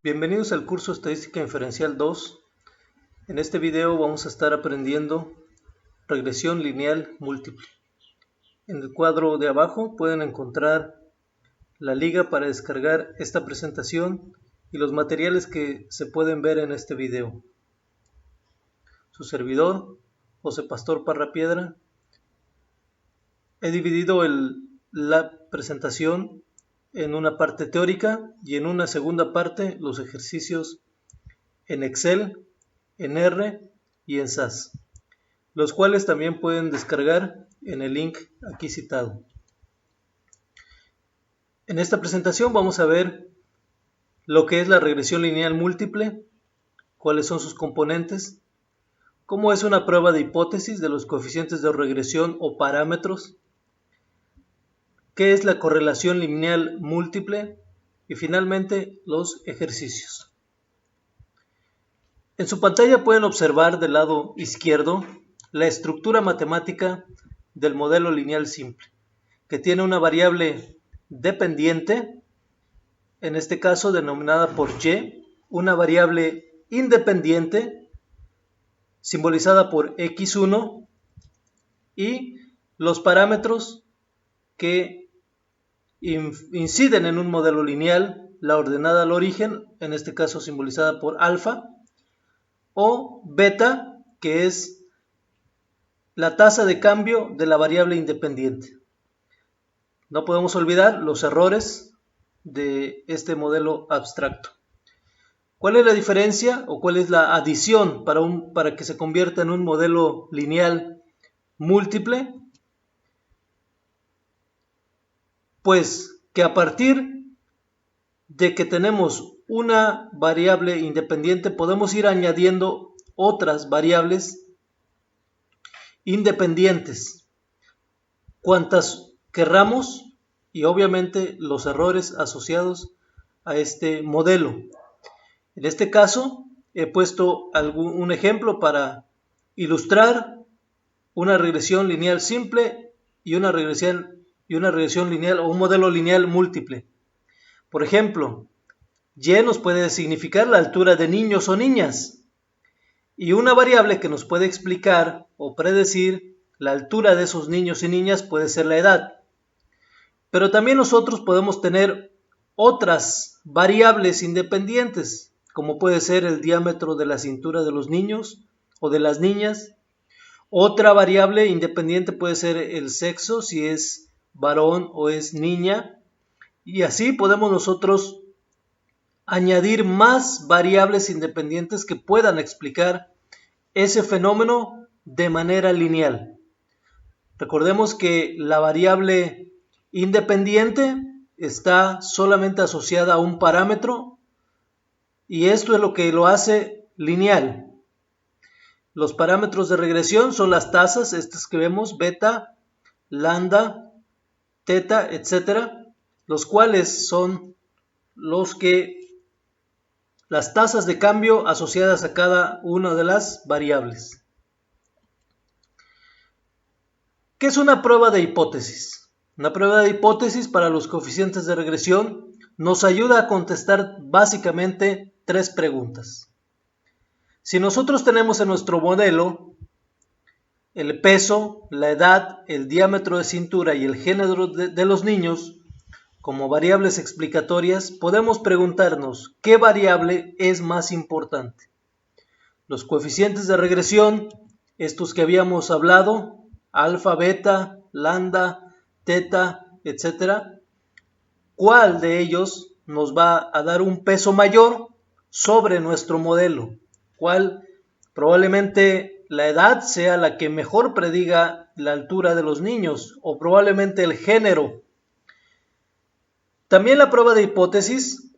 Bienvenidos al curso Estadística Inferencial 2. En este video vamos a estar aprendiendo regresión lineal múltiple. En el cuadro de abajo pueden encontrar la liga para descargar esta presentación y los materiales que se pueden ver en este video. Su servidor, José Pastor Parra Piedra. He dividido la presentación en una parte teórica y en una segunda parte los ejercicios en Excel, en R y en SAS, los cuales también pueden descargar en el link aquí citado. En esta presentación vamos a ver lo que es la regresión lineal múltiple, cuáles son sus componentes, cómo es una prueba de hipótesis de los coeficientes de regresión o parámetros, qué es la correlación lineal múltiple y finalmente los ejercicios. En su pantalla pueden observar del lado izquierdo la estructura matemática del modelo lineal simple, que tiene una variable dependiente, en este caso denominada por y, una variable independiente, simbolizada por x1, y los parámetros que inciden en un modelo lineal, la ordenada al origen, en este caso simbolizada por alfa, o beta, que es la tasa de cambio de la variable independiente. No podemos olvidar los errores de este modelo abstracto. ¿Cuál es la diferencia o cuál es la adición para que se convierta en un modelo lineal múltiple? Pues que a partir de que tenemos una variable independiente podemos ir añadiendo otras variables independientes, cuantas querramos, y obviamente los errores asociados a este modelo. En este caso he puesto un ejemplo para ilustrar una regresión lineal simple y una regresión lineal o un modelo lineal múltiple. Por ejemplo, y nos puede significar la altura de niños o niñas, y una variable que nos puede explicar o predecir la altura de esos niños y niñas puede ser la edad. Pero también nosotros podemos tener otras variables independientes, como puede ser el diámetro de la cintura de los niños o de las niñas. Otra variable independiente puede ser el sexo, si es varón o es niña, y así podemos nosotros añadir más variables independientes que puedan explicar ese fenómeno de manera lineal. Recordemos que la variable independiente está solamente asociada a un parámetro y esto es lo que lo hace lineal. Los parámetros de regresión son las tasas, estas que vemos, beta, lambda, teta, etcétera, los cuales son las tasas de cambio asociadas a cada una de las variables. ¿Qué es una prueba de hipótesis? Una prueba de hipótesis para los coeficientes de regresión nos ayuda a contestar básicamente tres preguntas. Si nosotros tenemos en nuestro modelo el peso, la edad, el diámetro de cintura y el género de los niños como variables explicatorias, podemos preguntarnos qué variable es más importante. Los coeficientes de regresión, estos que habíamos hablado, alfa, beta, lambda, teta, etcétera, ¿cuál de ellos nos va a dar un peso mayor sobre nuestro modelo? ¿Cuál? Probablemente la edad sea la que mejor prediga la altura de los niños, o probablemente el género. También la prueba de hipótesis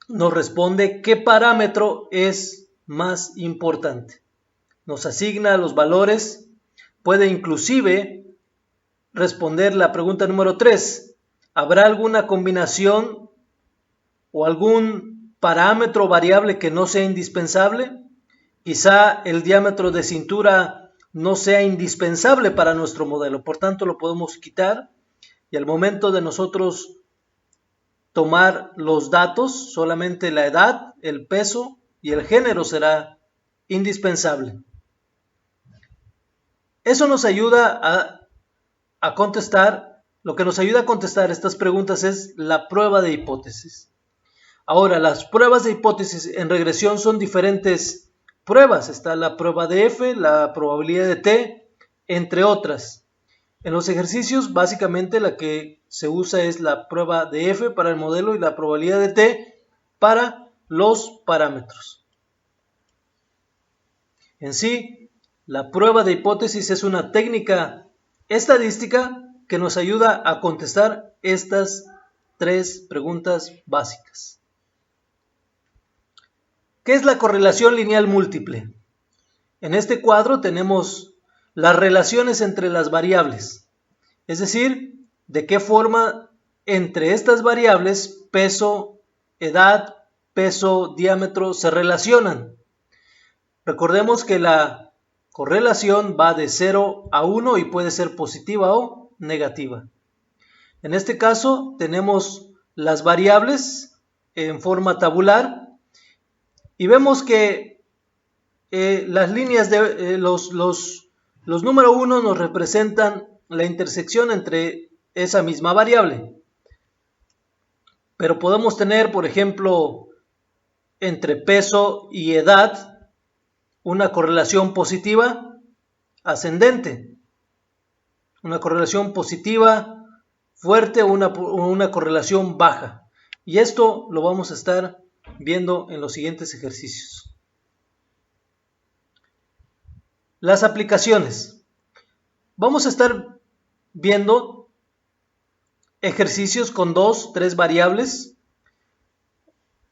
nos responde qué parámetro es más importante. Nos asigna los valores, puede inclusive responder la pregunta número 3. ¿Habrá alguna combinación o algún parámetro variable que no sea indispensable? Quizá el diámetro de cintura no sea indispensable para nuestro modelo, por tanto lo podemos quitar y al momento de nosotros tomar los datos, solamente la edad, el peso y el género será indispensable. Eso nos ayuda a contestar, lo que nos ayuda a contestar estas preguntas es la prueba de hipótesis. Ahora, las pruebas de hipótesis en regresión son diferentes pruebas. Está la prueba de F, la probabilidad de T, entre otras. En los ejercicios, básicamente la que se usa es la prueba de F para el modelo y la probabilidad de T para los parámetros. En sí, la prueba de hipótesis es una técnica estadística que nos ayuda a contestar estas tres preguntas básicas. ¿Qué es la correlación lineal múltiple? En este cuadro tenemos las relaciones entre las variables, es decir, de qué forma entre estas variables, peso, edad, peso, diámetro, se relacionan. Recordemos que la correlación va de 0 a 1 y puede ser positiva o negativa. En este caso tenemos las variables en forma tabular y vemos que las líneas de los número 1 nos representan la intersección entre esa misma variable. Pero podemos tener, por ejemplo, entre peso y edad, una correlación positiva ascendente, una correlación positiva fuerte o una correlación baja. Y esto lo vamos a estar viendo en los siguientes ejercicios. Las aplicaciones. Vamos a estar viendo ejercicios con 2, 3 variables.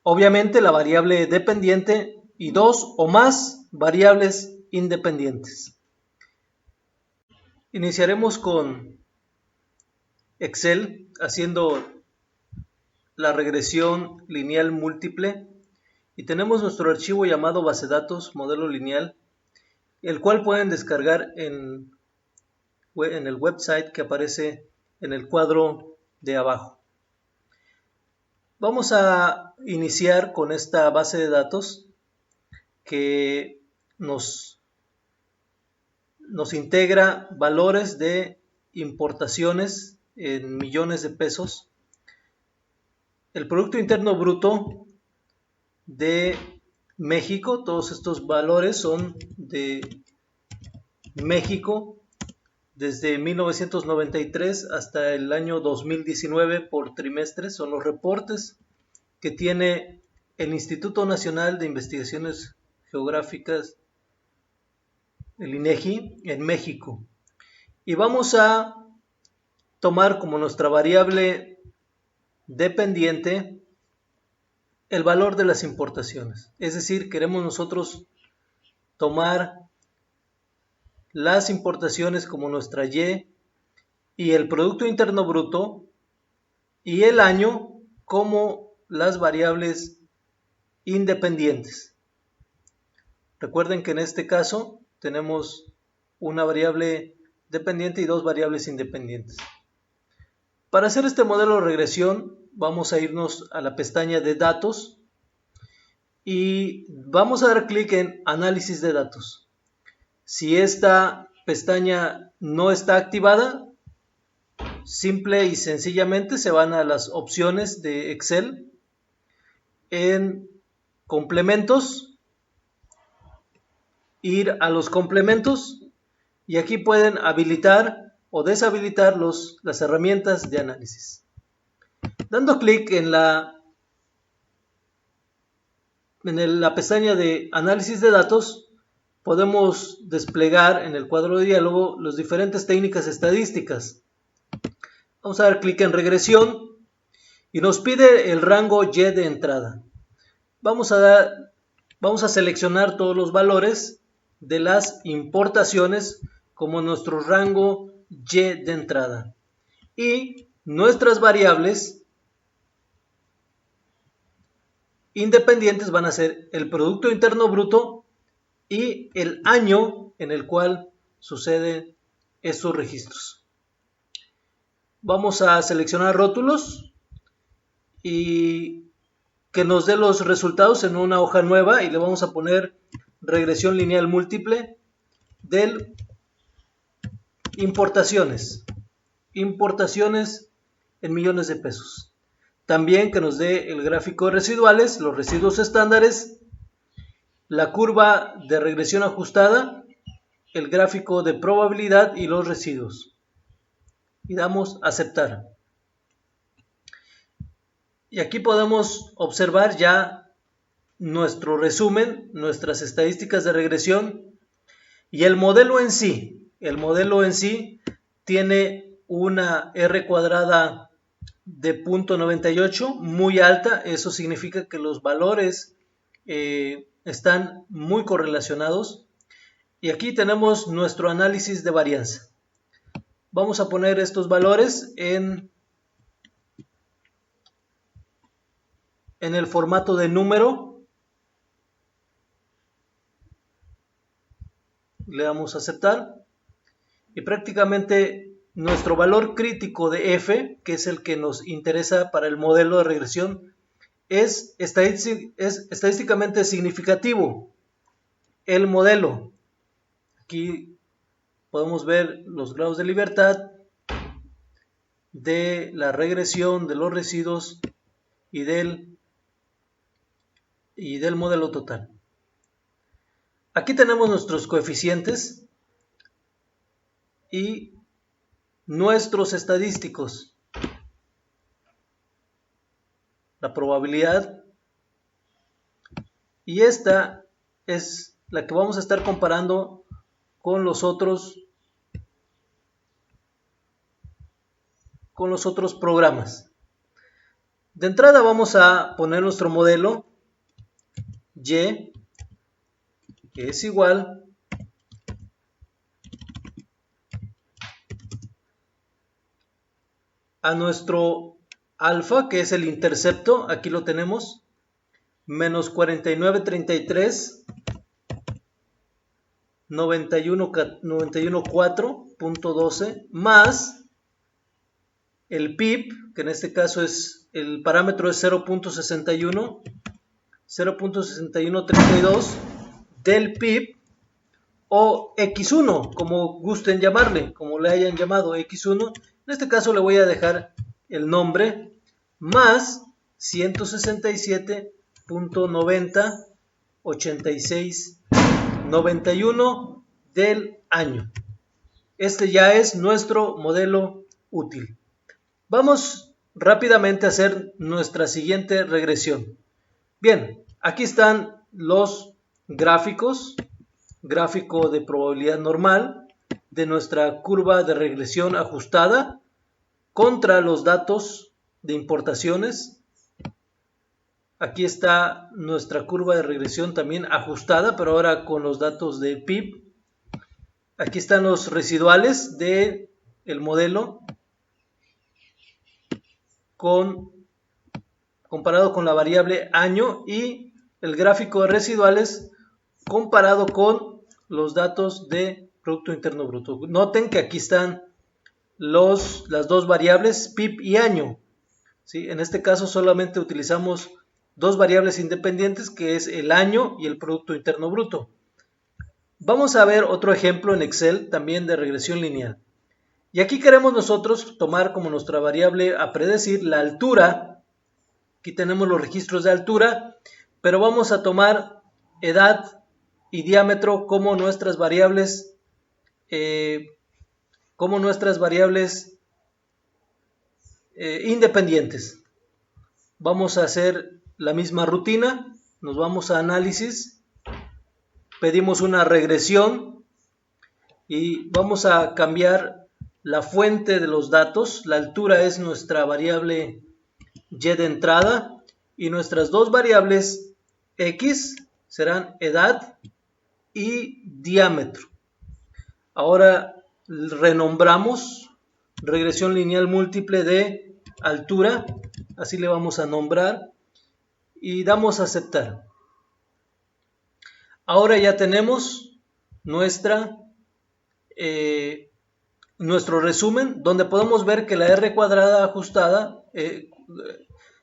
Obviamente la variable dependiente y 2 o más variables independientes. Iniciaremos con Excel haciendo la regresión lineal múltiple y tenemos nuestro archivo llamado base de datos modelo lineal, el cual pueden descargar en el website que aparece en el cuadro de abajo. Vamos a iniciar con esta base de datos que nos integra valores de importaciones en millones de pesos, el Producto Interno Bruto de México. Todos estos valores son de México desde 1993 hasta el año 2019 por trimestre. Son los reportes que tiene el Instituto Nacional de Investigaciones Geográficas, el INEGI, en México. Y vamos a tomar como nuestra variable dependiente el valor de las importaciones. Es decir, queremos nosotros tomar las importaciones como nuestra Y y el Producto Interno Bruto y el año como las variables independientes. Recuerden que en este caso tenemos una variable dependiente y dos variables independientes. Para hacer este modelo de regresión vamos a irnos a la pestaña de datos y vamos a dar clic en análisis de datos. Si esta pestaña no está activada, simple y sencillamente se van a las opciones de Excel, en complementos, ir a los complementos y aquí pueden habilitar o deshabilitar las herramientas de análisis. Dando clic en la pestaña de análisis de datos, podemos desplegar en el cuadro de diálogo las diferentes técnicas estadísticas. Vamos a dar clic en regresión y nos pide el rango Y de entrada. Vamos a seleccionar todos los valores de las importaciones como nuestro rango Y de entrada. Y nuestras variables independientes van a ser el Producto Interno Bruto y el año en el cual suceden estos registros. Vamos a seleccionar rótulos y que nos dé los resultados en una hoja nueva, y le vamos a poner regresión lineal múltiple del importaciones en millones de pesos. También que nos dé el gráfico de residuales, los residuos estándares, la curva de regresión ajustada, el gráfico de probabilidad y los residuos. Y damos aceptar. Y aquí podemos observar ya nuestro resumen, nuestras estadísticas de regresión y el modelo en sí. El modelo en sí tiene una R cuadrada de 0.98 muy alta. Eso significa que los valores están muy correlacionados. Y aquí tenemos nuestro análisis de varianza. Vamos a poner estos valores en el formato de número. Le damos a aceptar. Y prácticamente nuestro valor crítico de F, que es el que nos interesa para el modelo de regresión, es estadísticamente significativo. El modelo. Aquí podemos ver los grados de libertad de la regresión, de los residuos y del modelo total. Aquí tenemos nuestros coeficientes y nuestros estadísticos. La probabilidad, y esta es la que vamos a estar comparando con los otros programas. De entrada vamos a poner nuestro modelo Y, que es igual a nuestro alfa, que es el intercepto. Aquí lo tenemos, menos 49.33 91.4.12 más el PIB, que en este caso es el parámetro es 0.6132 del PIB, o X1, como gusten llamarle, como le hayan llamado, X1. En este caso le voy a dejar el nombre, más 167.90.86.91 del año. Este ya es nuestro modelo útil. Vamos rápidamente a hacer nuestra siguiente regresión. Bien, aquí están los gráficos. Gráfico de probabilidad normal de nuestra curva de regresión ajustada contra los datos de importaciones. Aquí está nuestra curva de regresión también ajustada, pero ahora con los datos de PIB. Aquí están los residuales del modelo comparado con la variable año, y el gráfico de residuales comparado con los datos de Producto Interno Bruto. Noten que aquí están las dos variables PIB y año. ¿Sí? En este caso solamente utilizamos dos variables independientes, que es el año y el Producto Interno Bruto. Vamos a ver otro ejemplo en Excel también de regresión lineal. Y aquí queremos nosotros tomar como nuestra variable a predecir la altura. Aquí tenemos los registros de altura, pero vamos a tomar edad y diámetro como nuestras variables independientes. Vamos a hacer la misma rutina, nos vamos a análisis, pedimos una regresión y vamos a cambiar la fuente de los datos. La altura es nuestra variable Y de entrada y nuestras dos variables X serán edad y diámetro. Ahora renombramos regresión lineal múltiple de altura, así le vamos a nombrar, y damos a aceptar. Ahora ya tenemos nuestro resumen, donde podemos ver que la R cuadrada ajustada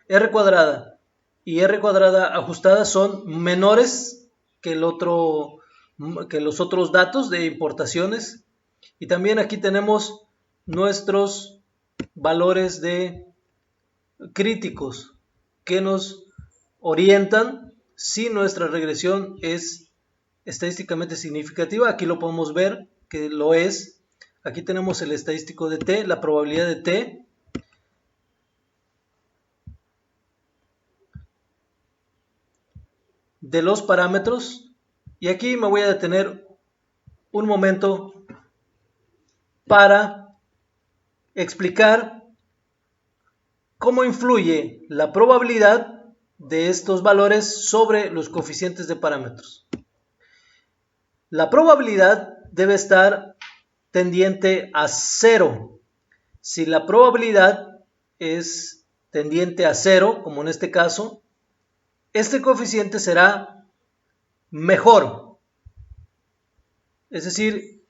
R cuadrada y R cuadrada ajustada son menores que los otros datos de importaciones. Y también aquí tenemos nuestros valores de críticos que nos orientan si nuestra regresión es estadísticamente significativa. Aquí lo podemos ver que lo es. Aquí tenemos el estadístico de t, la probabilidad de t. De los parámetros. Y aquí me voy a detener un momento para explicar cómo influye la probabilidad de estos valores sobre los coeficientes de parámetros. La probabilidad debe estar tendiente a 0. Si la probabilidad es tendiente a 0, como en este caso, este coeficiente será mejor. Es decir,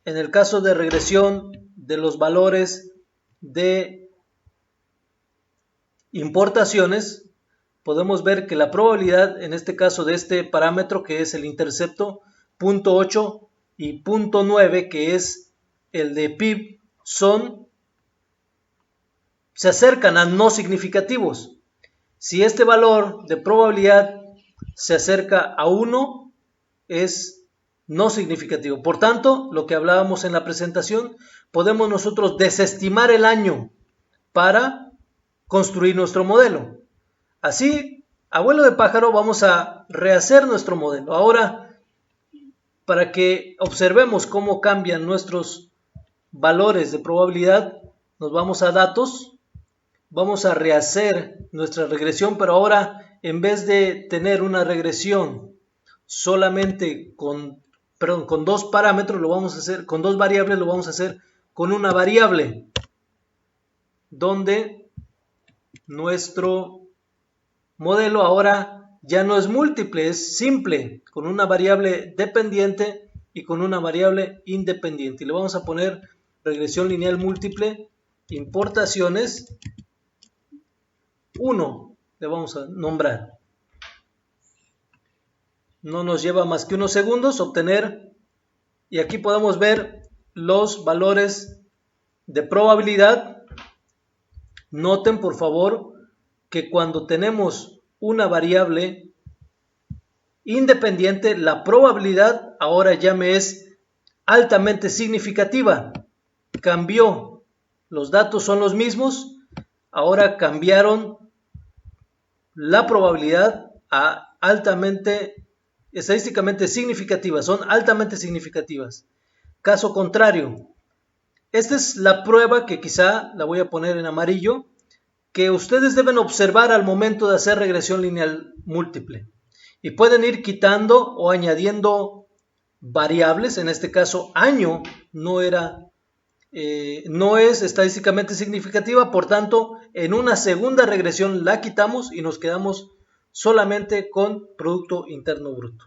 en el caso de regresión de los valores de importaciones, podemos ver que la probabilidad, en este caso de este parámetro que es el intercepto, 0.8 y 0.9, que es el de PIB, se acercan a no significativos. Si este valor de probabilidad se acerca a 1, es no significativo. Por tanto, lo que hablábamos en la presentación, podemos nosotros desestimar el año para construir nuestro modelo. Así, a vuelo de pájaro, vamos a rehacer nuestro modelo. Ahora, para que observemos cómo cambian nuestros valores de probabilidad, nos vamos a datos, vamos a rehacer nuestra regresión, pero ahora, en vez de tener una regresión solamente con dos parámetros, lo vamos a hacer con dos variables, lo vamos a hacer con una variable, donde nuestro modelo ahora ya no es múltiple, es simple, con una variable dependiente y con una variable independiente. Y le vamos a poner regresión lineal múltiple, importaciones 1, le vamos a nombrar. No nos lleva más que unos segundos obtener, y aquí podemos ver los valores de probabilidad. Noten por favor que cuando tenemos una variable independiente, la probabilidad ahora ya me es altamente significativa. Cambió, los datos son los mismos, ahora cambiaron la probabilidad a estadísticamente significativas, son altamente significativas. Caso contrario, esta es la prueba que quizá la voy a poner en amarillo, que ustedes deben observar al momento de hacer regresión lineal múltiple. Y pueden ir quitando o añadiendo variables. En este caso, año no es estadísticamente significativa, por tanto, en una segunda regresión la quitamos y nos quedamos solamente con Producto Interno Bruto.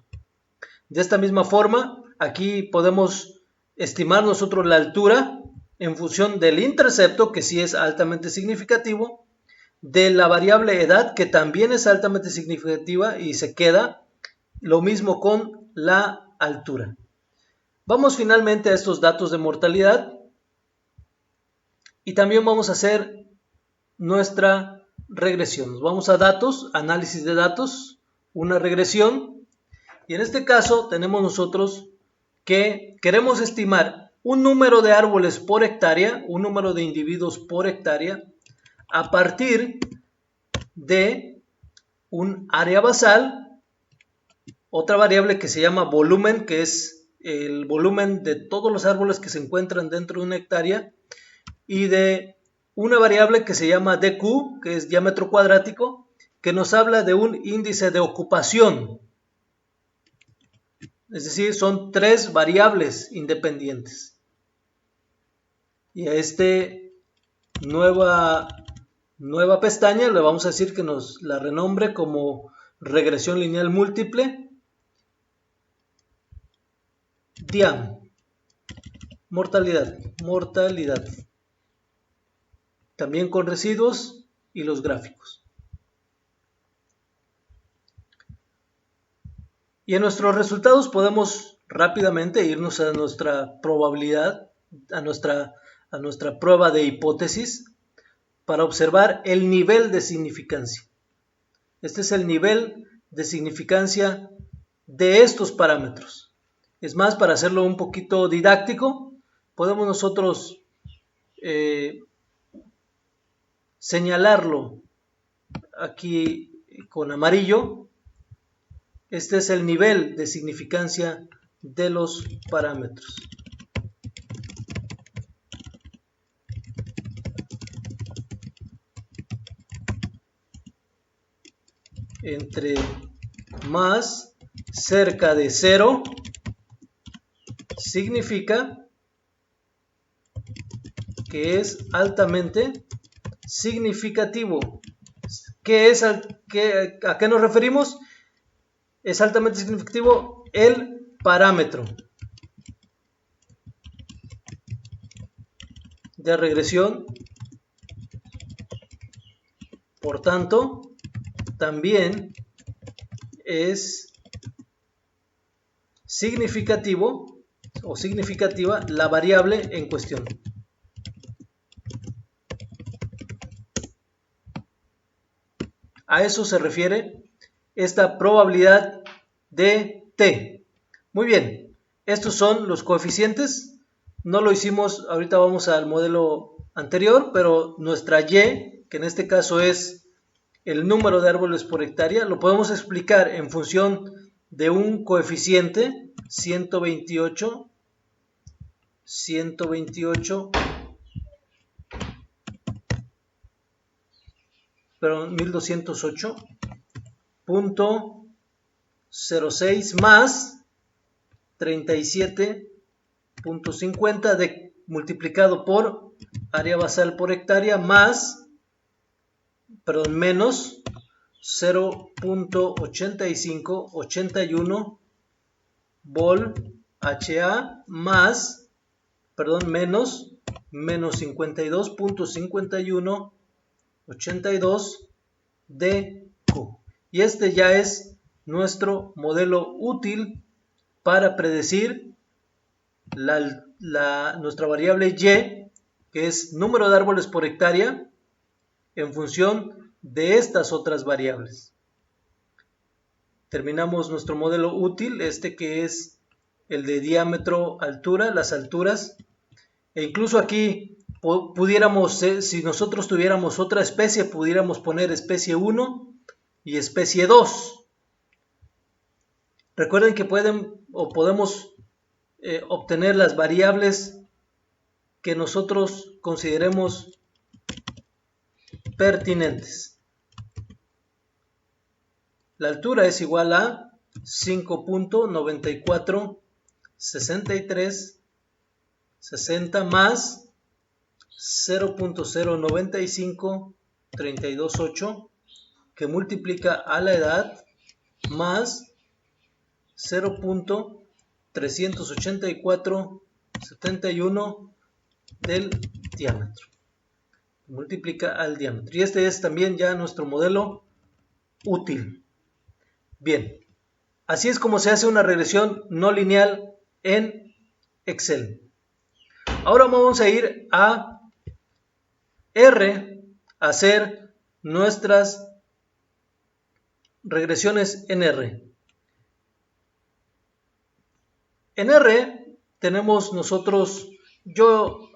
De esta misma forma, aquí podemos estimar nosotros la altura en función del intercepto, que sí es altamente significativo, de la variable edad, que también es altamente significativa y se queda, lo mismo con la altura. Vamos finalmente a estos datos de mortalidad y también vamos a hacer nuestra regresión. Nos vamos a datos, análisis de datos, una regresión, y en este caso tenemos nosotros que queremos estimar un número de árboles por hectárea, un número de individuos por hectárea, a partir de un área basal, otra variable que se llama volumen, que es el volumen de todos los árboles que se encuentran dentro de una hectárea, y de una variable que se llama DQ, que es diámetro cuadrático, que nos habla de un índice de ocupación. Es decir, son tres variables independientes. Y a nueva pestaña le vamos a decir que nos la renombre como regresión lineal múltiple, DIAM, mortalidad. También con residuos y los gráficos. Y en nuestros resultados podemos rápidamente irnos a nuestra probabilidad, a nuestra prueba de hipótesis, para observar el nivel de significancia. Este es el nivel de significancia de estos parámetros. Es más, para hacerlo un poquito didáctico, podemos nosotros señalarlo aquí con amarillo. Este es el nivel de significancia de los parámetros. Entre más cerca de 0 significa que es altamente significativo. ¿A qué nos referimos? Es altamente significativo el parámetro de regresión. Por tanto, también es significativo o significativa la variable en cuestión. A eso se refiere esta probabilidad de t. Muy bien, estos son los coeficientes. No lo hicimos, ahorita vamos al modelo anterior, pero nuestra y, que en este caso es el número de árboles por hectárea, lo podemos explicar en función de un coeficiente 128, 1208.06 más 37.50 multiplicado por área basal por hectárea menos 0.8581 vol HA menos 52.5182 DQ. Y este ya es nuestro modelo útil para predecir nuestra variable y, que es número de árboles por hectárea, en función de estas otras variables. Terminamos nuestro modelo útil, que es el de diámetro, altura, las alturas. E incluso aquí pudiéramos, si nosotros tuviéramos otra especie, pudiéramos poner especie 1 y especie 2. Recuerden que podemos obtener las variables que nosotros consideremos pertinentes. La altura es igual a 5.946360 más 0.095328, que multiplica a la edad, más 0.38471 del diámetro. Multiplica al diámetro. Y este es también ya nuestro modelo útil. Bien, así es como se hace una regresión no lineal en Excel. Ahora vamos a ir a R a hacer nuestras regresiones en R. En R tenemos nosotros,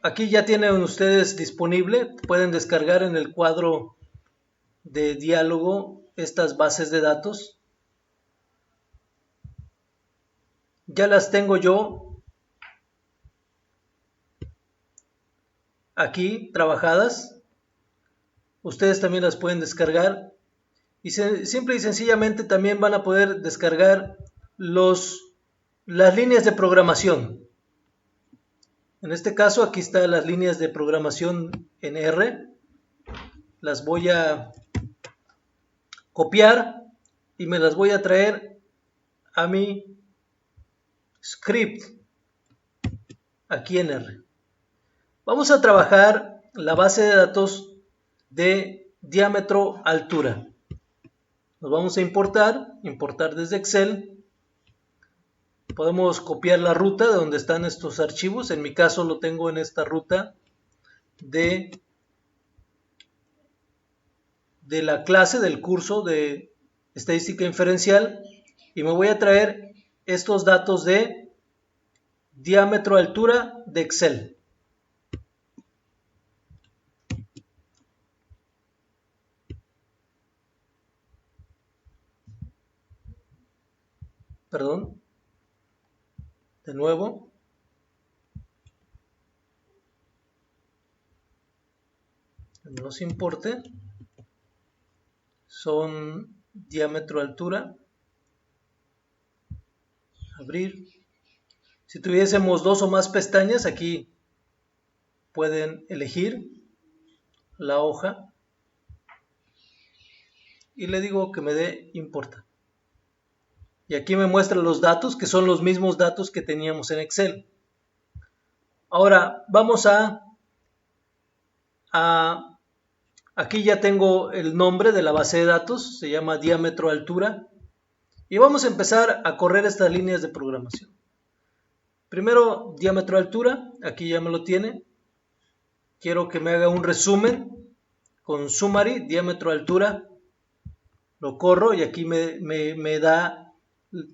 aquí ya tienen ustedes disponible, pueden descargar en el cuadro de diálogo estas bases de datos. Ya las tengo yo aquí trabajadas. Ustedes también las pueden descargar. Y simple y sencillamente también van a poder descargar las líneas de programación. En este caso aquí están las líneas de programación en R. Las voy a copiar y me las voy a traer a mi script aquí en R. Vamos a trabajar la base de datos de diámetro, altura. Nos vamos a importar desde Excel. Podemos copiar la ruta de donde están estos archivos. En mi caso lo tengo en esta ruta de la clase, del curso de estadística inferencial, y me voy a traer estos datos de diámetro, altura de Excel. Perdón, de nuevo. Nos importe. Son diámetro, altura. Abrir. Si tuviésemos dos o más pestañas, aquí pueden elegir la hoja y le digo que me dé importa. Y aquí me muestra los datos, que son los mismos datos que teníamos en Excel. Ahora vamos aquí ya tengo el nombre de la base de datos, se llama diámetro, altura, y vamos a empezar a correr estas líneas de programación. Primero, diámetro, altura, aquí ya me lo tiene. Quiero que me haga un resumen con summary, diámetro, altura. Lo corro y aquí me da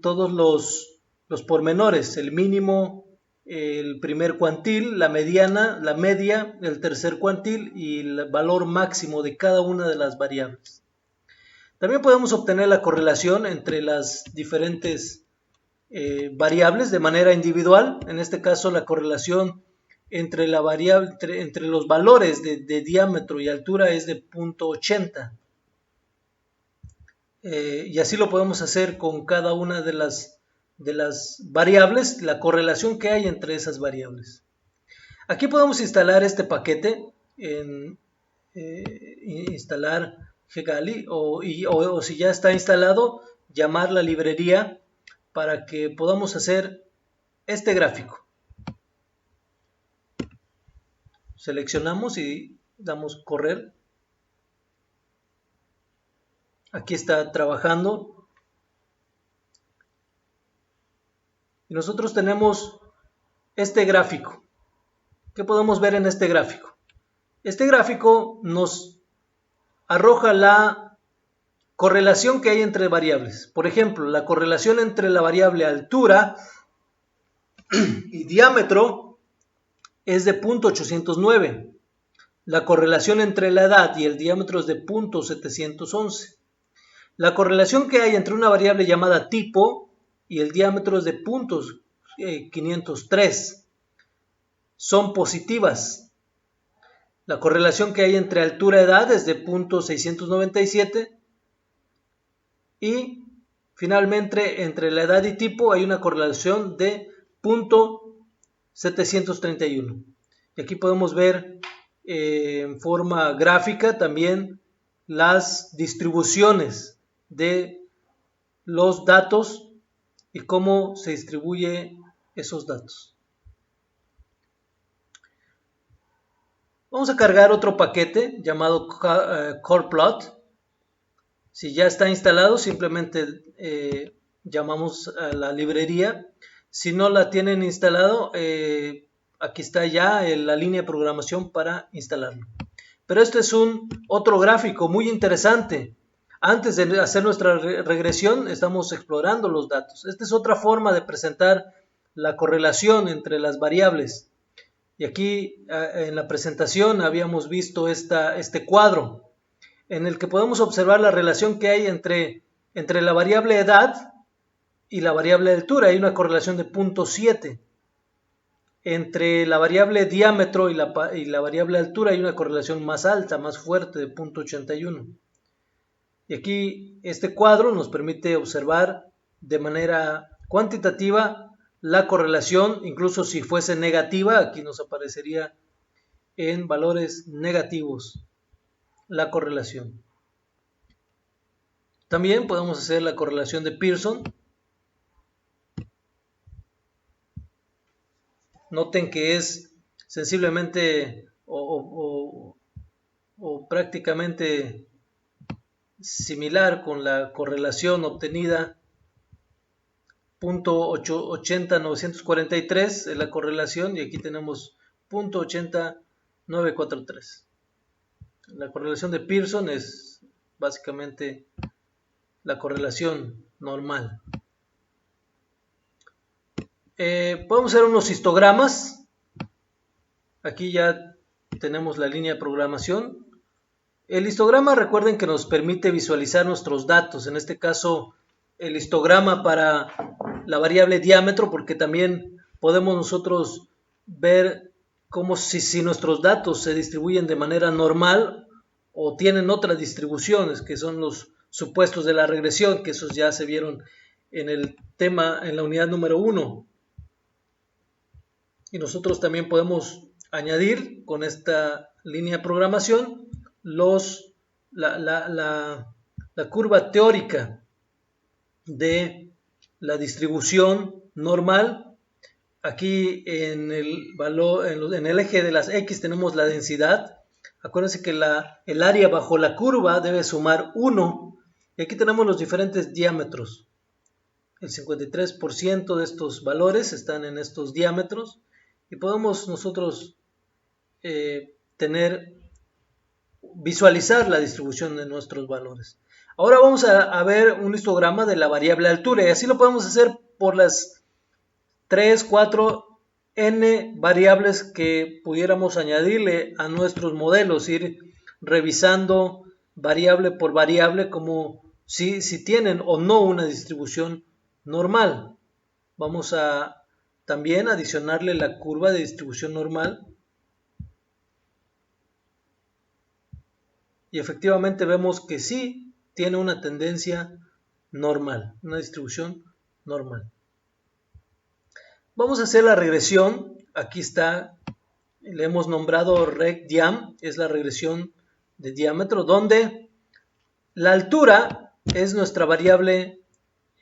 todos los pormenores, el mínimo, el primer cuantil, la mediana, la media, el tercer cuantil y el valor máximo de cada una de las variables. También podemos obtener la correlación entre las diferentes variables de manera individual. En este caso, la correlación entre la variable, entre los valores de diámetro y altura es de 0.80. Y así lo podemos hacer con cada una de las variables, la correlación que hay entre esas variables. Aquí podemos instalar este paquete en instalar Ggali o si ya está instalado, llamar la librería para que podamos hacer este gráfico. Seleccionamos y damos correr. Aquí está trabajando. Y nosotros tenemos este gráfico. ¿Qué podemos ver en este gráfico? Este gráfico nos arroja la correlación que hay entre variables. Por ejemplo, la correlación entre la variable altura y diámetro es de 0.809. La correlación entre la edad y el diámetro es de 0.711. La correlación que hay entre una variable llamada tipo y el diámetro es de 0.503. Son positivas. La correlación que hay entre altura y edad es de 0.697. Y finalmente entre la edad y tipo hay una correlación de 0.731. Y aquí podemos ver en forma gráfica también las distribuciones de los datos y cómo se distribuye esos datos. Vamos a cargar otro paquete llamado CorePlot. Si ya está instalado, simplemente llamamos a la librería. Si no la tienen instalado, aquí está ya la línea de programación para instalarlo. Pero este es otro gráfico muy interesante. Antes de hacer nuestra regresión, estamos explorando los datos. Esta es otra forma de presentar la correlación entre las variables. Y aquí en la presentación habíamos visto este cuadro en el que podemos observar la relación que hay entre la variable edad y la variable altura. Hay una correlación de 0.7. Entre la variable diámetro y la variable altura hay una correlación más alta, más fuerte, de 0.81. Y aquí este cuadro nos permite observar de manera cuantitativa la correlación, incluso si fuese negativa, aquí nos aparecería en valores negativos la correlación. También podemos hacer la correlación de Pearson. Noten que es sensiblemente o prácticamente similar con la correlación obtenida 0.80943 es la correlación, y aquí tenemos 0.80943. La correlación de Pearson es básicamente la correlación normal. Podemos hacer unos histogramas. Aquí ya tenemos la línea de programación. El histograma, recuerden que nos permite visualizar nuestros datos. En este caso, el histograma para la variable diámetro, porque también podemos nosotros ver cómo si nuestros datos se distribuyen de manera normal o tienen otras distribuciones, que son los supuestos de la regresión, que esos ya se vieron en el tema, en la unidad número 1. Y nosotros también podemos añadir con esta línea de programación la curva teórica de la distribución normal. Aquí en el eje de las X tenemos la densidad. Acuérdense que el área bajo la curva debe sumar 1. Y aquí tenemos los diferentes diámetros. El 53% de estos valores están en estos diámetros. Y podemos nosotros visualizar la distribución de nuestros valores. Ahora vamos a ver un histograma de la variable altura, y así lo podemos hacer por las 3, 4, n variables que pudiéramos añadirle a nuestros modelos, ir revisando variable por variable como si tienen o no una distribución normal. Vamos a también adicionarle la curva de distribución normal. Y efectivamente vemos que sí tiene una tendencia normal, una distribución normal. Vamos a hacer la regresión. Aquí está, le hemos nombrado regdiam, es la regresión de diámetro, donde la altura es nuestra variable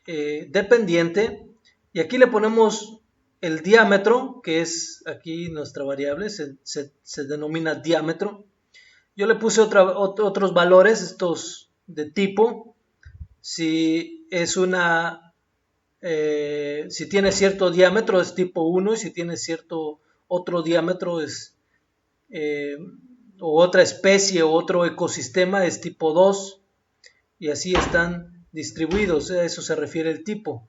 dependiente, y aquí le ponemos el diámetro, que es aquí nuestra variable, se denomina diámetro. Yo le puse otros valores, estos de tipo, si tiene cierto diámetro es tipo 1, y si tiene cierto otro diámetro o otra especie o otro ecosistema es tipo 2, y así están distribuidos, a eso se refiere el tipo.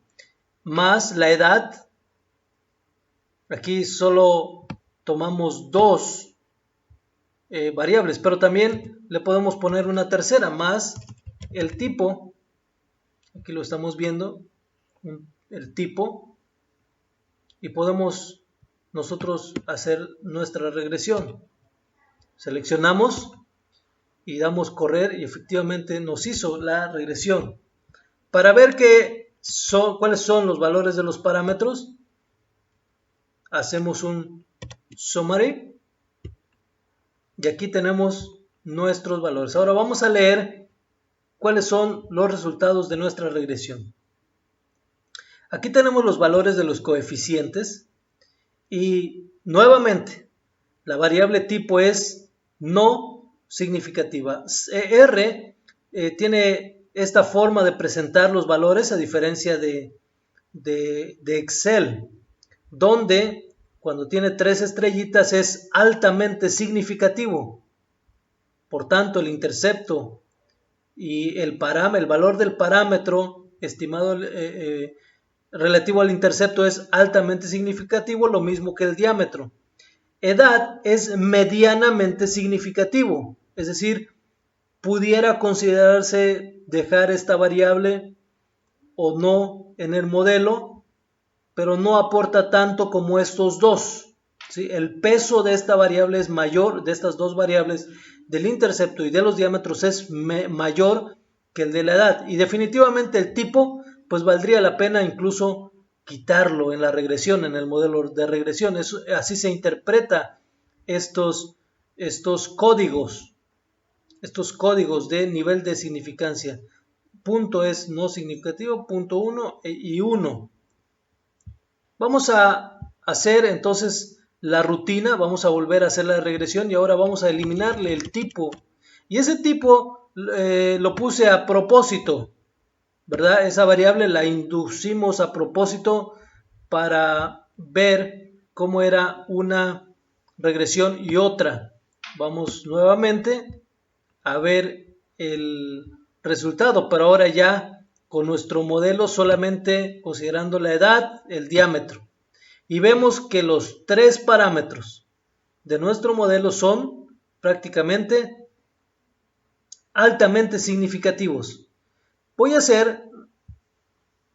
Más la edad, aquí solo tomamos dos variables, pero también le podemos poner una tercera, más el tipo, aquí lo estamos viendo, el tipo, y podemos nosotros hacer nuestra regresión. Seleccionamos y damos correr, y efectivamente nos hizo la regresión. Para ver cuáles son los valores de los parámetros, hacemos un summary. Y aquí tenemos nuestros valores. Ahora vamos a leer cuáles son los resultados de nuestra regresión. Aquí tenemos los valores de los coeficientes, y nuevamente la variable tipo es no significativa. R tiene esta forma de presentar los valores, a diferencia de Excel, donde cuando tiene 3 estrellitas es altamente significativo. Por tanto, el intercepto y el valor del parámetro estimado relativo al intercepto es altamente significativo, lo mismo que el diámetro. Edad es medianamente significativo, es decir, pudiera considerarse dejar esta variable o no en el modelo, pero no aporta tanto como estos dos. ¿Sí? El peso de esta variable es mayor, de estas dos variables, del intercepto y de los diámetros, es mayor que el de la edad. Y definitivamente el tipo, pues valdría la pena incluso quitarlo en la regresión, en el modelo de regresión. Así se interpreta estos códigos de nivel de significancia. Punto es no significativo, punto 1 y 1. Vamos a hacer entonces la rutina, vamos a volver a hacer la regresión, y ahora vamos a eliminarle el tipo. Y ese tipo lo puse a propósito, ¿verdad? Esa variable la inducimos a propósito para ver cómo era una regresión y otra. Vamos nuevamente a ver el resultado, pero ahora ya con nuestro modelo solamente considerando la edad, el diámetro. Y vemos que los tres parámetros de nuestro modelo son prácticamente altamente significativos. Voy a hacer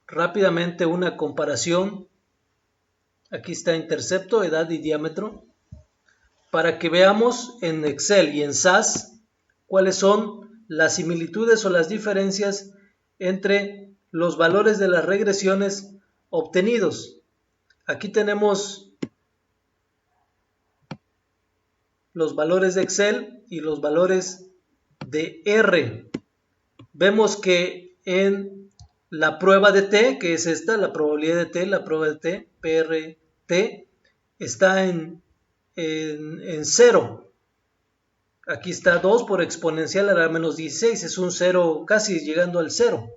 rápidamente una comparación. Aquí está intercepto, edad y diámetro, para que veamos en Excel y en SAS cuáles son las similitudes o las diferencias entre los valores de las regresiones obtenidos. Aquí tenemos los valores de Excel y los valores de R. Vemos que en la prueba de T, que es esta, la probabilidad de T, la prueba de T, PRT, está en 0. Aquí está 2 por exponencial a la menos 16, es un 0 casi llegando al 0.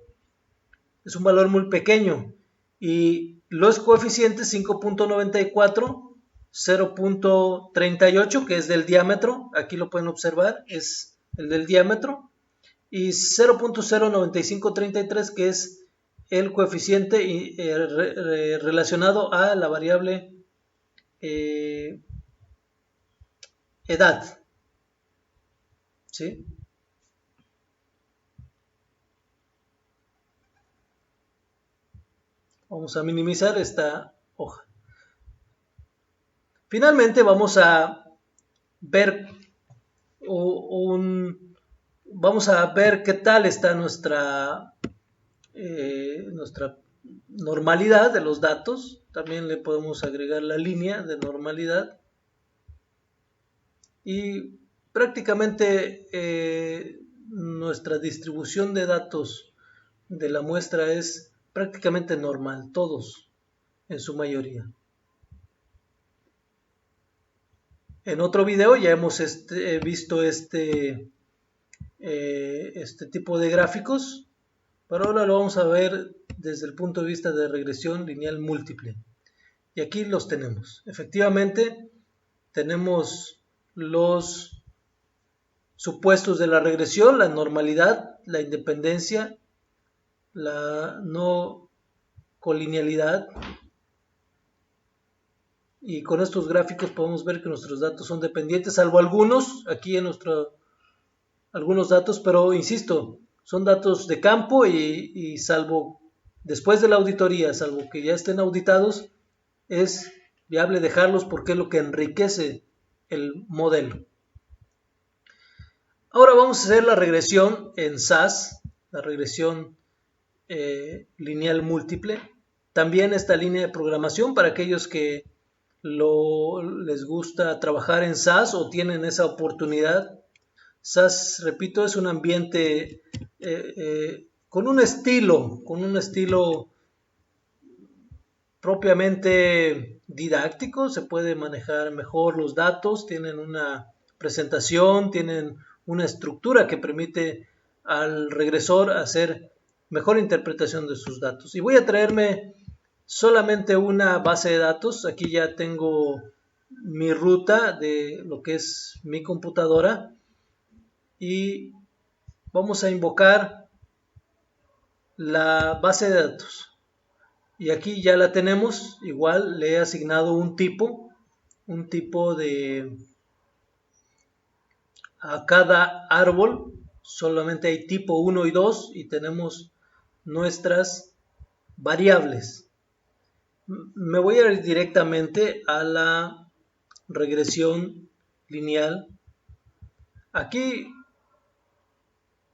Es un valor muy pequeño. Y los coeficientes 5.94, 0.38, que es del diámetro, aquí lo pueden observar, es el del diámetro, y 0.09533, que es el coeficiente relacionado a la variable edad. ¿Sí? Vamos a minimizar esta hoja. Finalmente vamos a ver vamos a ver qué tal está nuestra normalidad de los datos. También le podemos agregar la línea de normalidad. Y prácticamente nuestra distribución de datos de la muestra es prácticamente normal, todos en su mayoría. En otro video ya hemos visto este tipo de gráficos, pero ahora lo vamos a ver desde el punto de vista de regresión lineal múltiple. Y aquí los tenemos. Efectivamente, tenemos los supuestos de la regresión, la normalidad, la independencia, la no colinealidad. Y con estos gráficos podemos ver que nuestros datos son dependientes, salvo algunos, aquí en algunos datos, pero insisto, son datos de campo y salvo después de la auditoría, salvo que ya estén auditados, es viable dejarlos porque es lo que enriquece el modelo. Ahora vamos a hacer la regresión en SAS, la regresión lineal múltiple. También esta línea de programación para aquellos que les gusta trabajar en SAS o tienen esa oportunidad. SAS, repito, es un ambiente con un estilo propiamente didáctico. Se puede manejar mejor los datos, tienen una presentación, tienen una estructura que permite al regresor hacer mejor interpretación de sus datos. Y voy a traerme solamente una base de datos. Aquí ya tengo mi ruta de lo que es mi computadora y vamos a invocar la base de datos. Y aquí ya la tenemos. Igual le he asignado un tipo a cada árbol. Solamente hay tipo 1 y 2 y tenemos nuestras variables. Me voy a ir directamente a la regresión lineal. Aquí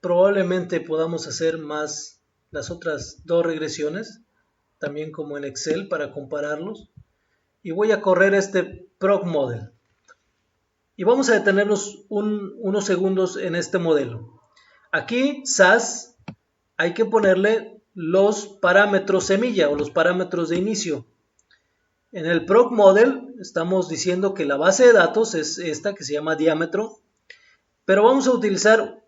probablemente podamos hacer más las otras dos regresiones, también como en Excel, para compararlos. Y voy a correr este ProgModel. Y vamos a detenernos unos segundos en este modelo. Aquí, SAS, hay que ponerle los parámetros semilla o los parámetros de inicio. En el ProgModel estamos diciendo que la base de datos es esta que se llama diámetro, pero vamos a utilizar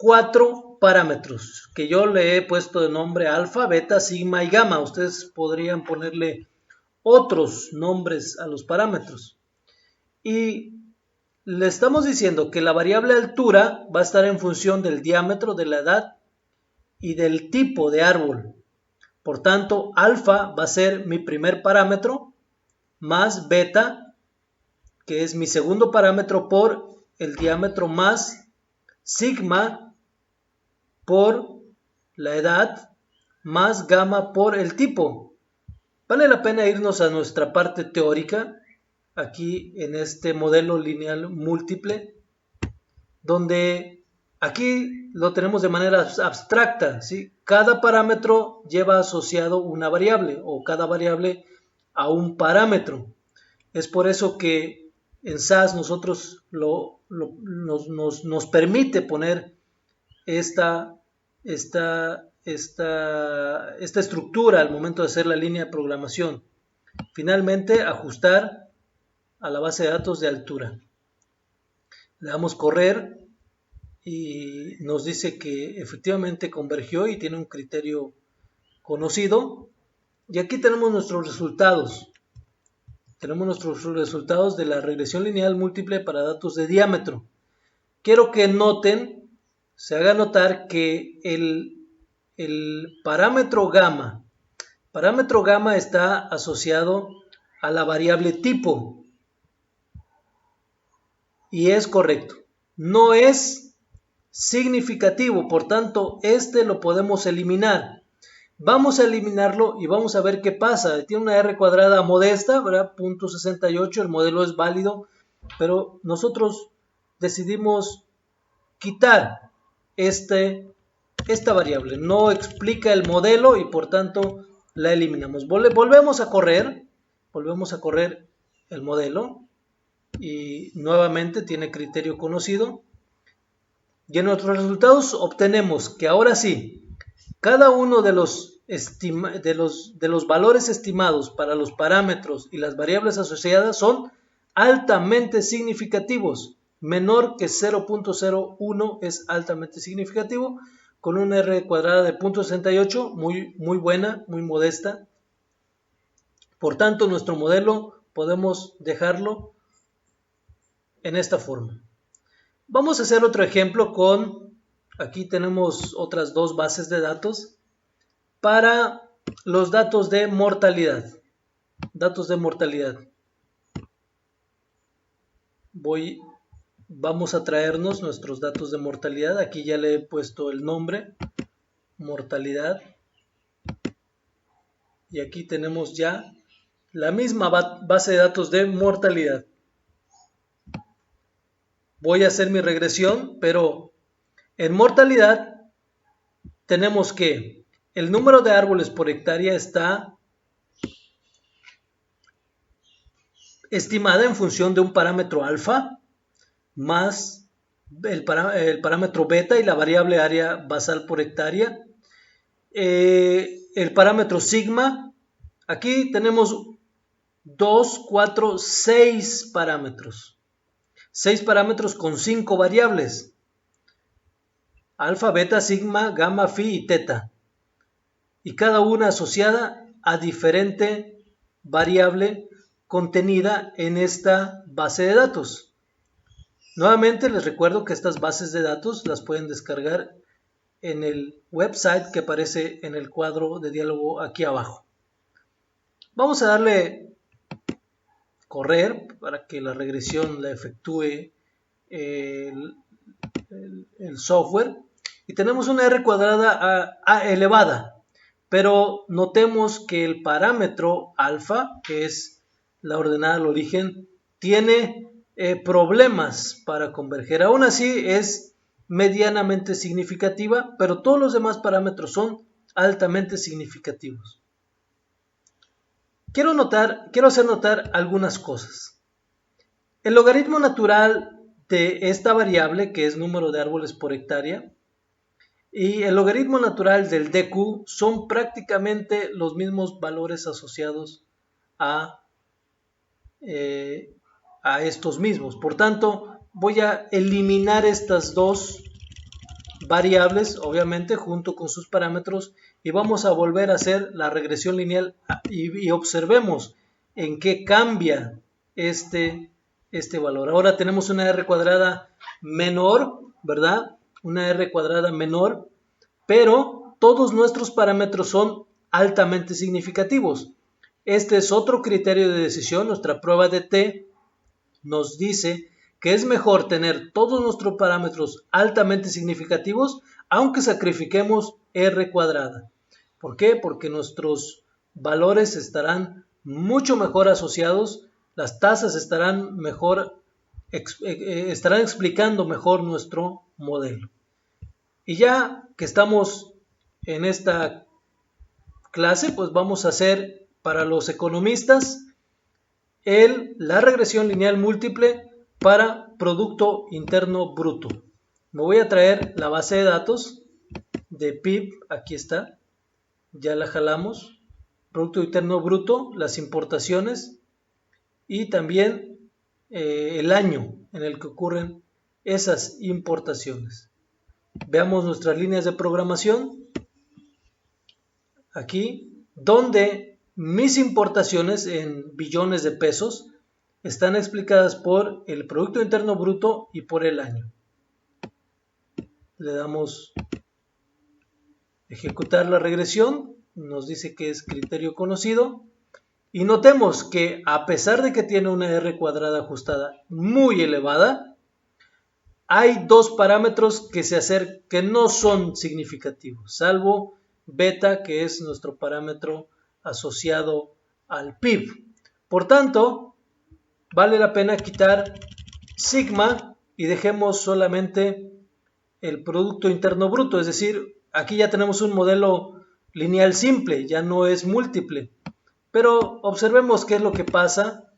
4 parámetros que yo le he puesto de nombre alfa, beta, sigma y gamma. Ustedes podrían ponerle otros nombres a los parámetros. Y le estamos diciendo que la variable altura va a estar en función del diámetro, de la edad y del tipo de árbol. Por tanto, alfa va a ser mi primer parámetro más beta, que es mi segundo parámetro por el diámetro, más sigma por la edad, más gamma por el tipo. Vale la pena irnos a nuestra parte teórica, aquí en este modelo lineal múltiple, donde aquí lo tenemos de manera abstracta, ¿sí? Cada parámetro lleva asociado una variable, o cada variable a un parámetro. Es por eso que en SAS nosotros nos permite poner esta estructura al momento de hacer la línea de programación. Finalmente, ajustar a la base de datos de altura. Le damos correr y nos dice que efectivamente convergió y tiene un criterio conocido. Y aquí tenemos nuestros resultados. Tenemos nuestros resultados de la regresión lineal múltiple para datos de diámetro. Quiero que noten, se haga notar que el parámetro gamma está asociado a la variable tipo. Y es correcto. No es significativo, por tanto, este lo podemos eliminar. Vamos a eliminarlo y vamos a ver qué pasa. Tiene una R cuadrada modesta, ¿verdad? 0.68, el modelo es válido, pero nosotros decidimos quitar esta variable. No explica el modelo y por tanto la eliminamos. Volvemos a correr el modelo y nuevamente tiene criterio conocido. Y en nuestros resultados obtenemos que ahora sí, cada uno de los valores estimados para los parámetros y las variables asociadas son altamente significativos. Menor que 0.01 es altamente significativo, con una R cuadrada de 0.68, muy buena, muy modesta. Por tanto, nuestro modelo podemos dejarlo en esta forma. Vamos a hacer otro ejemplo aquí tenemos otras dos bases de datos para los datos de mortalidad. Vamos a traernos nuestros datos de mortalidad. Aquí ya le he puesto el nombre, mortalidad. Y aquí tenemos ya la misma base de datos de mortalidad. Voy a hacer mi regresión, pero en mortalidad tenemos que el número de árboles por hectárea está estimada en función de un parámetro alfa más el parámetro beta y la variable área basal por hectárea. El parámetro sigma, aquí tenemos 2, 4, 6 parámetros. 6 parámetros con 5 variables. Alfa, beta, sigma, gamma, phi y teta. Y cada una asociada a diferente variable contenida en esta base de datos. Nuevamente les recuerdo que estas bases de datos las pueden descargar en el website que aparece en el cuadro de diálogo aquí abajo. Vamos a darle correr para que la regresión la efectúe el software. Y tenemos una R cuadrada elevada. Pero notemos que el parámetro alfa, que es la ordenada al origen, tiene problemas para converger. Aún así es medianamente significativa, pero todos los demás parámetros son altamente significativos. Quiero hacer notar algunas cosas. El logaritmo natural de esta variable, que es número de árboles por hectárea, y el logaritmo natural del DQ son prácticamente los mismos valores asociados a estos mismos. Por tanto, voy a eliminar estas dos variables, obviamente, junto con sus parámetros, y vamos a volver a hacer la regresión lineal y observemos en qué cambia este valor. Ahora tenemos una R cuadrada menor, ¿verdad? Una R cuadrada menor, pero todos nuestros parámetros son altamente significativos. Este es otro criterio de decisión. Nuestra prueba de T nos dice que es mejor tener todos nuestros parámetros altamente significativos, aunque sacrifiquemos R cuadrada. ¿Por qué? Porque nuestros valores estarán mucho mejor asociados, las tasas estarán estarán explicando mejor nuestro modelo. Y ya que estamos en esta clase, pues vamos a hacer para los economistas la regresión lineal múltiple para Producto Interno Bruto. Me voy a traer la base de datos de PIB, aquí está, ya la jalamos, Producto Interno Bruto, las importaciones y también el año en el que ocurren esas importaciones. Veamos nuestras líneas de programación, aquí, donde mis importaciones en billones de pesos están explicadas por el Producto Interno Bruto y por el año. Le damos ejecutar la regresión, nos dice que es criterio conocido, y notemos que a pesar de que tiene una R cuadrada ajustada muy elevada, hay dos parámetros que no son significativos, salvo beta, que es nuestro parámetro asociado al PIB. Por tanto, vale la pena quitar sigma y dejemos solamente el Producto Interno Bruto, es decir, aquí ya tenemos un modelo lineal simple, ya no es múltiple. Pero observemos qué es lo que pasa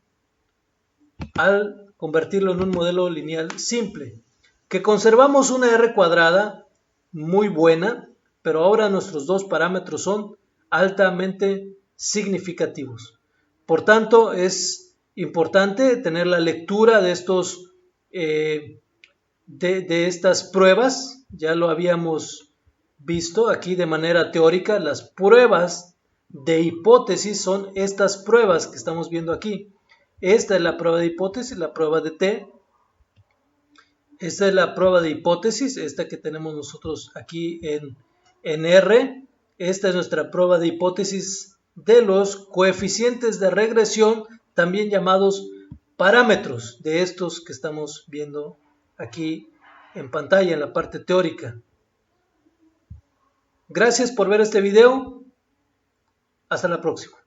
al convertirlo en un modelo lineal simple. Que conservamos una R cuadrada muy buena, pero ahora nuestros dos parámetros son altamente significativos. Por tanto, es importante tener la lectura de estas pruebas. Ya lo habíamos visto aquí de manera teórica. Las pruebas de hipótesis son estas pruebas que estamos viendo aquí. Esta es la prueba de hipótesis, la prueba de T. Esta es la prueba de hipótesis, esta que tenemos nosotros aquí en R. Esta es nuestra prueba de hipótesis de los coeficientes de regresión, también llamados parámetros de estos que estamos viendo aquí en pantalla en la parte teórica. Gracias por ver este video. Hasta la próxima.